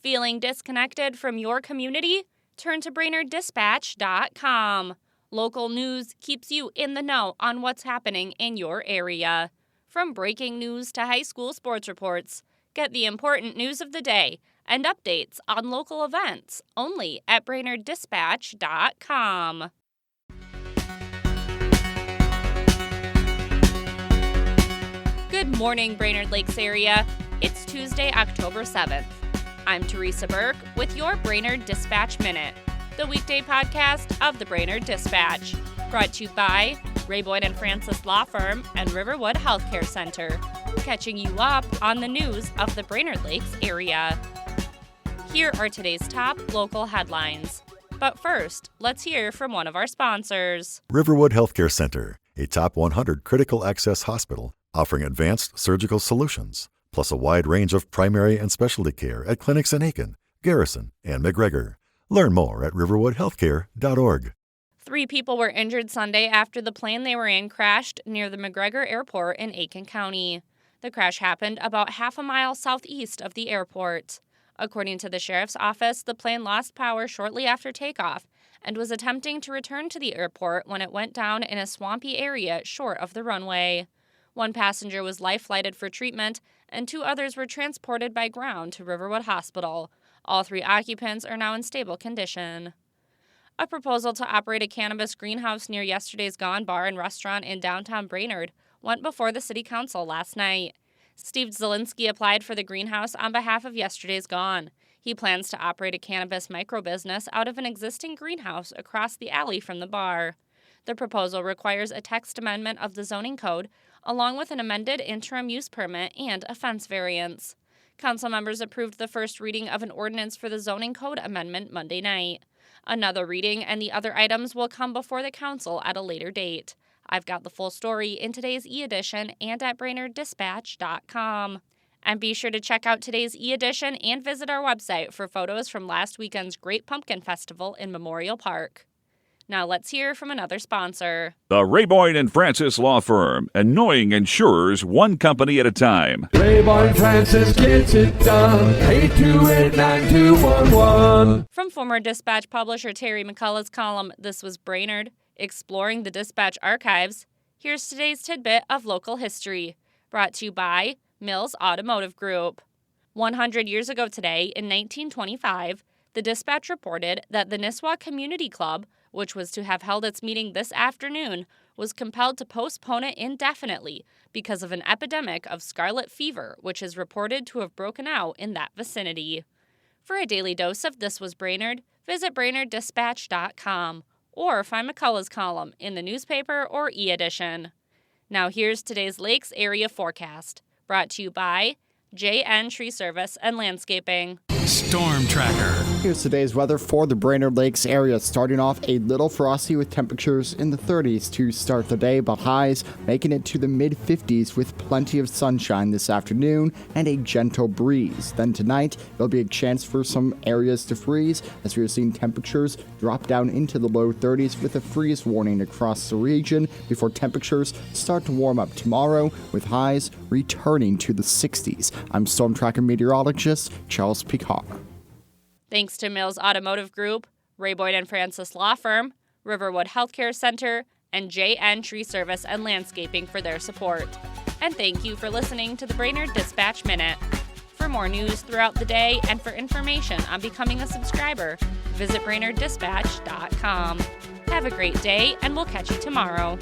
Feeling disconnected from your community? Turn to BrainerdDispatch.com. Local news keeps you in the know on what's happening in your area. From breaking news to high school sports reports, get the important news of the day and updates on local events only at BrainerdDispatch.com. Good morning, Brainerd Lakes area. It's Tuesday, October 7th. I'm Teresa Burke with your Brainerd Dispatch Minute, the weekday podcast of the Brainerd Dispatch, brought to you by Ray Boyd & Francis Law Firm and Riverwood Healthcare Center, catching you up on the news of the Brainerd Lakes area. Here are today's top local headlines. But first, let's hear from one of our sponsors. Riverwood Healthcare Center, a top 100 critical access hospital offering advanced surgical solutions, plus a wide range of primary and specialty care at clinics in Aitkin, Garrison, and McGregor. Learn more at riverwoodhealthcare.org. 3 people were injured Sunday after the plane they were in crashed near the McGregor Airport in Aitkin County. The crash happened about half a mile southeast of the airport. According to the sheriff's office, the plane lost power shortly after takeoff and was attempting to return to the airport when it went down in a swampy area short of the runway. 1 passenger was life-flighted for treatment, and 2 others were transported by ground to Riverwood Hospital. All 3 occupants are now in stable condition. A proposal to operate a cannabis greenhouse near yesterday's Gone Bar and Restaurant in downtown Brainerd went before the City Council last night. Steve Zielinski applied for the greenhouse on behalf of yesterday's Gone. He plans to operate a cannabis microbusiness out of an existing greenhouse across the alley from the bar. The proposal requires a text amendment of the zoning code, along with an amended interim use permit and a fence variance. Council members approved the first reading of an ordinance for the zoning code amendment Monday night. Another reading and the other items will come before the council at a later date. I've got the full story in today's e-edition and at BrainerdDispatch.com. And be sure to check out today's e-edition and visit our website for photos from last weekend's Great Pumpkin Festival in Memorial Park. Now let's hear from another sponsor. The Ray Boyd & Francis Law Firm, annoying insurers one company at a time. Ray Boyd & Francis gets it done. 828-9211. From former Dispatch publisher Terry McCullough's column, This Was Brainerd, Exploring the Dispatch Archives, here's today's tidbit of local history, brought to you by Mills Automotive Group. 100 years ago today, in 1925, the Dispatch reported that the Nisswa Community Club, which was to have held its meeting this afternoon, was compelled to postpone it indefinitely because of an epidemic of scarlet fever, which is reported to have broken out in that vicinity. For a daily dose of This Was Brainerd, visit BrainerdDispatch.com or find McCullough's column in the newspaper or e-edition. Now here's today's Lakes area forecast, brought to you by JN Tree Service and Landscaping. Storm Tracker. Here's today's weather for the Brainerd Lakes area. Starting off a little frosty with temperatures in the 30s to start the day, but highs making it to the mid-50s with plenty of sunshine this afternoon and a gentle breeze. Then tonight, there'll be a chance for some areas to freeze as we are seeing temperatures drop down into the low 30s with a freeze warning across the region before temperatures start to warm up tomorrow with highs returning to the 60s. I'm Storm Tracker meteorologist Charles Picard. Thanks to Mills Automotive Group, Ray Boyd & Francis Law Firm, Riverwood Healthcare Center, and JN Tree Service and Landscaping for their support. And thank you for listening to the Brainerd Dispatch Minute. For more news throughout the day and for information on becoming a subscriber, visit BrainerdDispatch.com. Have a great day, and we'll catch you tomorrow.